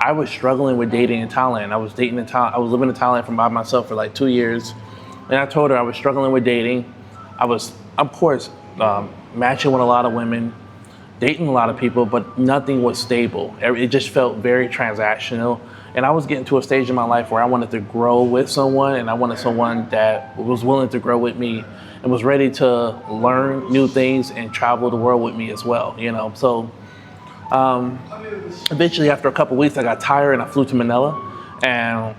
I was struggling with dating in Thailand. I was dating in Thailand. I was living in Thailand by myself for like 2 years, and I told her I was struggling with dating. I was, of course, matching with a lot of women, dating a lot of people, but nothing was stable. It just felt very transactional. And I was getting to a stage in my life where I wanted to grow with someone, and I wanted someone that was willing to grow with me and was ready to learn new things and travel the world with me as well, you know. So eventually, after a couple weeks, I got tired and I flew to Manila, and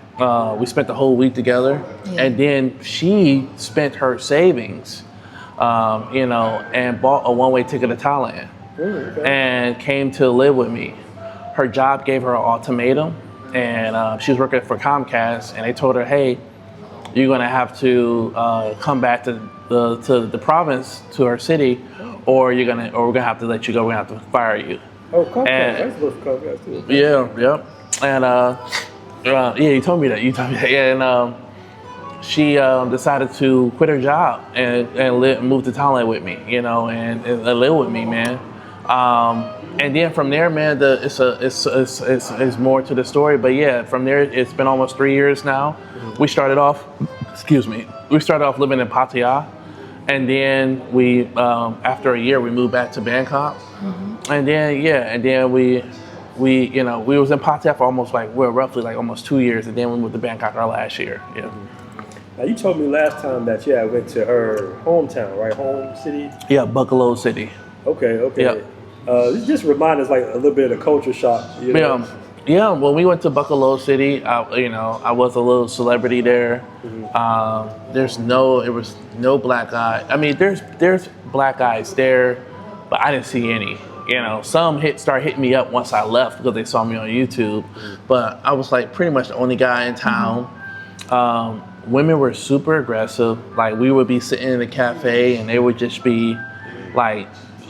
we spent the whole week together. Yeah. And then she spent her savings, you know, and bought a one-way ticket to Thailand. Okay. And came to live with me. Her job gave her an ultimatum, and she was working for Comcast, and they told her, "Hey, you're gonna have to come back to the province, to her city, or we're gonna have to let you go. We're gonna have to fire you." Oh, Comcast. That's what Comcast too. Yeah. And yeah, you told me that. Yeah, and she decided to quit her job and move to Thailand with me, you know, and live with me, man. And then from there, man, it's more to the story. But yeah, from there, it's been almost 3 years now. Mm-hmm. We started off living in Pattaya, and then we after a year we moved back to Bangkok. Mm-hmm. And then we was in Pattaya for roughly almost 2 years, and then we moved to Bangkok our last year. Yeah. Mm-hmm. Now you told me last time that I went to her hometown, right? Home city. Yeah, Buccalo City. Okay. Yeah. Just remind us a little bit of the culture shock. You know? Yeah. When we went to Buccalo City, I was a little celebrity there. Mm-hmm. There was no black guy. I mean, there's black guys there, but I didn't see any. You know, some started hitting me up once I left because they saw me on YouTube. Mm-hmm. But I was pretty much the only guy in town. Mm-hmm. Women were super aggressive. Like, we would be sitting in a cafe and they would just be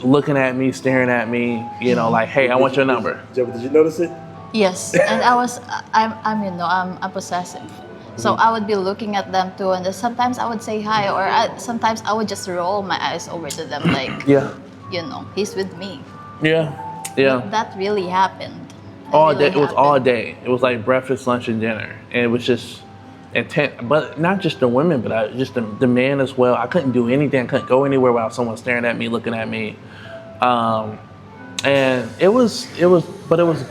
looking at me, staring at me, you know, "Hey, I want your number." Did you notice it? Yes, and I'm a possessive. So I would be looking at them too, and sometimes I would say hi, or sometimes I would just roll my eyes over to them yeah. You know, he's with me. Yeah. That really happened. All day. It was all day. It was like breakfast, lunch, and dinner, and it was just intense. But not just the women, but just the men as well. I couldn't do anything. I couldn't go anywhere without someone staring at me, looking at me. And it was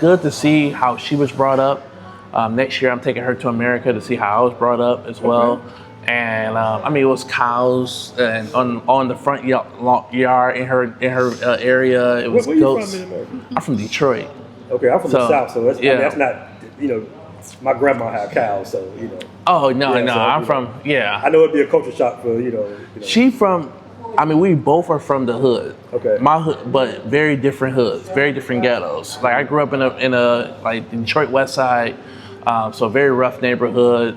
good to see how she was brought up. Next year, I'm taking her to America to see how I was brought up as well. Okay. And it was cows and on the front yard in her area. It was Where goats. You from in America? I'm from Detroit. Okay, I'm from the South, so that's not, you know. My grandma had cows, so you know. Oh no, yeah, so, I'm from yeah. I know it'd be a culture shock for you know. She from. We both are from the hood. Okay. My hood, but very different hoods, very different ghettos. I grew up in a Detroit West Side, so very rough neighborhood.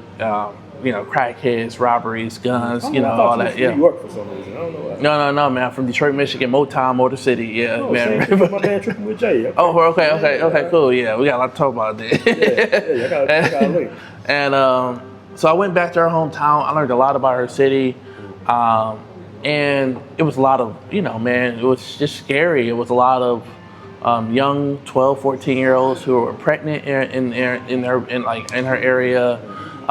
You know, crackheads, robberies, guns, all that. Yeah. New York for some reason. I don't know why. No, man. I'm from Detroit, Michigan, Motown, Motor City. Yeah, oh, man. My man tripping with Jay. Okay. Oh, okay, cool. Yeah, we got a lot to talk about there. I got a link. And so I went back to her hometown. I learned a lot about her city. And it was a lot of, it was just scary. It was a lot of young 12, 14-year-olds who were pregnant in her area.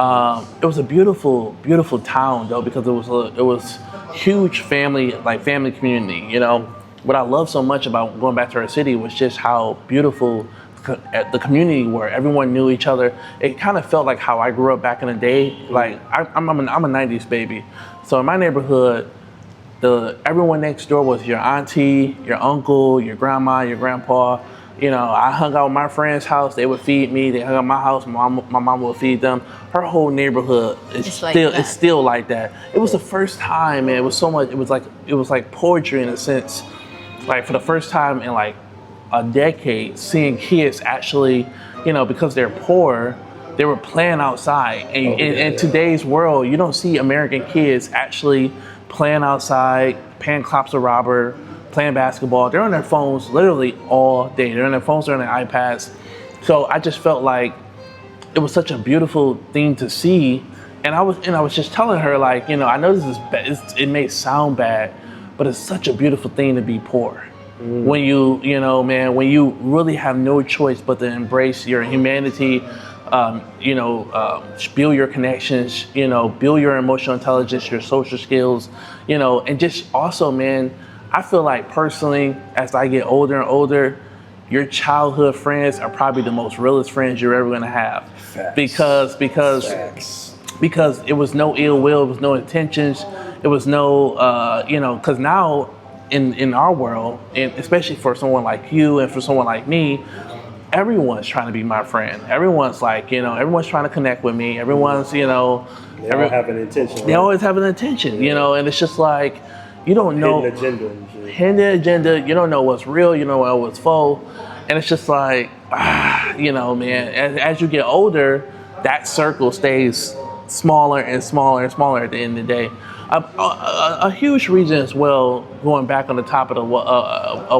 It was a beautiful, beautiful town though, because it was huge family community. You know, what I loved so much about going back to her city was just how beautiful the community were. Everyone knew each other. It kind of felt like how I grew up back in the day. I'm a 90s baby, so in my neighborhood, everyone next door was your auntie, your uncle, your grandma, your grandpa. You know, I hung out at my friend's house. They would feed me. They hung out at my house. My mom would feed them. Her whole neighborhood is still like that. It was the first time, man. It was so much. It was like poetry in a sense. For the first time in a decade, seeing kids actually, because they're poor, they were playing outside. And in today's world, you don't see American kids actually playing outside, playing cops or robber, playing basketball. They're on their phones literally all day. They're on their phones, they're on their iPads. So I just felt like it was such a beautiful thing to see. And I was just telling her, I know this is bad. It may sound bad, but it's such a beautiful thing to be poor. when you know, man, when you really have no choice but to embrace your humanity, build your connections, build your emotional intelligence, your social skills, and just also, man, I feel like personally, as I get older and older, your childhood friends are probably the most realest friends you're ever gonna have. Facts. Because it was no ill will, it was no intentions, it was no, because now in our world, and especially for someone like you and for someone like me, everyone's trying to be my friend. Everyone's like, everyone's trying to connect with me. Everyone's, They all have an intention. They always have an intention, and it's just like, you don't know. Hidden agenda and shit. Hidden agenda, you don't know what's real, you don't know what's faux. And it's just like, man, as you get older, that circle stays smaller and smaller and smaller at the end of the day. A huge reason as well, going back on the top of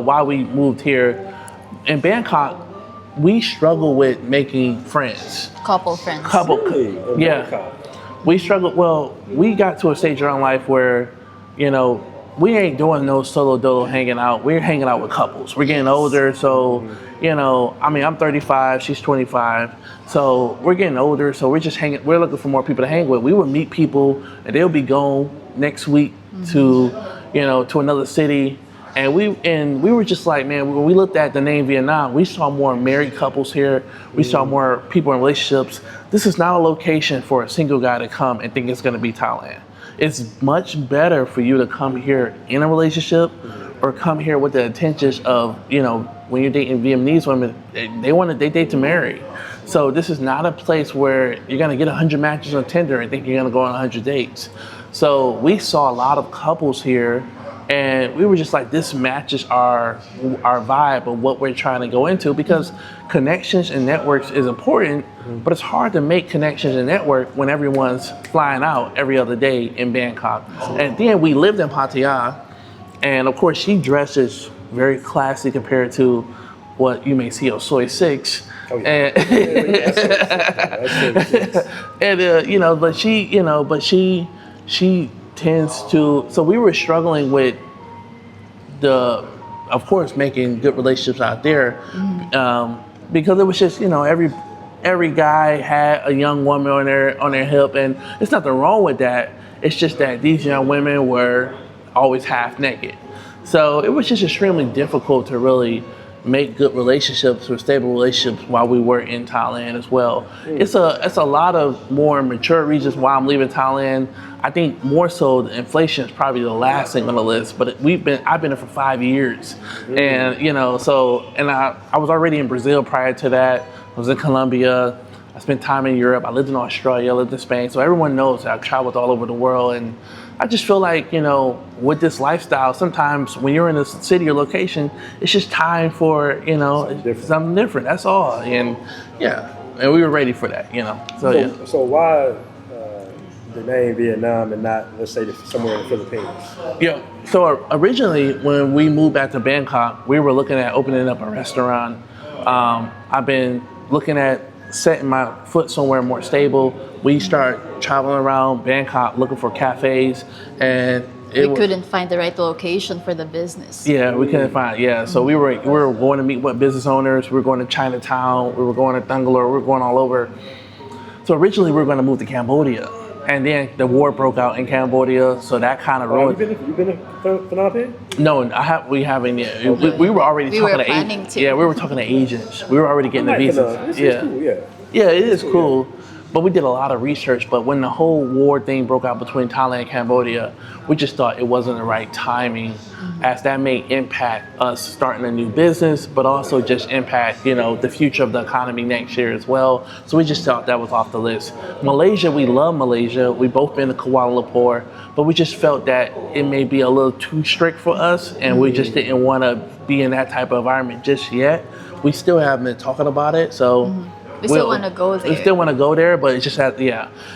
why we moved here, in Bangkok, we struggle with making friends. Couple friends. Really? Yeah. Bangkok? We struggled. Well, we got to a stage in our life where, we ain't doing no solo dolo hanging out. We're hanging out with couples. We're getting older, so, I'm 35, she's 25. So we're getting older, so we're just hanging. We're looking for more people to hang with. We would meet people, and they'll be gone next week to another city. And we were just like, man, when we looked at the name Vietnam, we saw more married couples here. We saw more people in relationships. This is not a location for a single guy to come and think it's going to be Thailand. It's much better for you to come here in a relationship or come here with the intentions of, when you're dating Vietnamese women, they date to marry. So this is not a place where you're going to get 100 matches on Tinder and think you're going to go on 100 dates. So we saw a lot of couples here, and we were just like, this matches our vibe of what we're trying to go into, because connections and networks is important, but it's hard to make connections and network when everyone's flying out every other day in Bangkok. And then we lived in Pattaya, and of course she dresses very classy compared to what you may see on Soy 6. Oh, yeah. But she tends to, so we were struggling with of course, making good relationships out there, because it was just, every guy had a young woman on their hip, and there's nothing wrong with that. It's just that these young women were always half naked. So it was just extremely difficult to really make good relationships or stable relationships while we were in Thailand as well. It's a lot of more mature reasons why I'm leaving Thailand. I think more so the inflation is probably the last thing on the list, but I've been there for 5 years. And I was already in Brazil prior to that. I was in Colombia. I spent time in Europe. I lived in Australia, I lived in Spain. So everyone knows that I've traveled all over the world, and I just feel like, with this lifestyle, sometimes when you're in a city or location, it's just time for, something different. That's all. And and we were ready for that, So why the name Vietnam and not, let's say, somewhere in the Philippines? Yeah. So originally, when we moved back to Bangkok, we were looking at opening up a restaurant. I've been looking at setting my foot somewhere more stable. We started traveling around Bangkok looking for cafes, and we couldn't find the right location for the business. Yeah, we couldn't find. Yeah, so we were going to meet with business owners. We were going to Chinatown. We were going to Bangalore. We were going all over. So originally, we were going to move to Cambodia, and then the war broke out in Cambodia. So that kind of ruined. You been to Phnom Penh? No, we haven't yet. We were already talking to agents. Yeah, we were talking to agents. We were already getting the visas. Cool, yeah. Yeah, it is cool. But we did a lot of research. But when the whole war thing broke out between Thailand and Cambodia, we just thought it wasn't the right timing, as that may impact us starting a new business, but also just impact, the future of the economy next year as well. So we just thought that was off the list. Malaysia, we love Malaysia. We both been to Kuala Lumpur, but we just felt that it may be a little too strict for us, and we just didn't want to be in that type of environment just yet. We still haven't been talking about it, so. We still want to go there. We still want to go there, but it's just And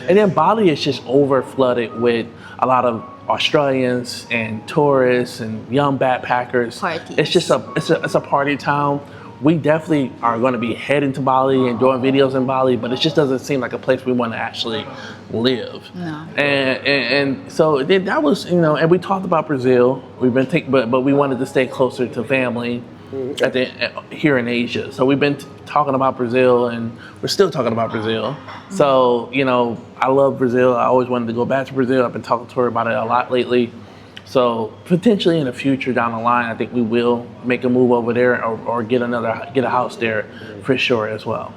then Bali is just over flooded with a lot of Australians and tourists and young backpackers. Parties. It's just it's a party town. we definitely are going to be heading to Bali and doing videos in Bali, but it just doesn't seem like a place we want to actually live. No. And so that was, you know, and we talked about Brazil. We've been but we wanted to stay closer to family here in Asia. So we've been talking about Brazil, and we're still talking about Brazil. So, you know, I love Brazil. I always wanted to go back to Brazil. I've been talking to her about it a lot lately. So potentially in the future down the line, I think we will make a move over there or get a house there for sure as well.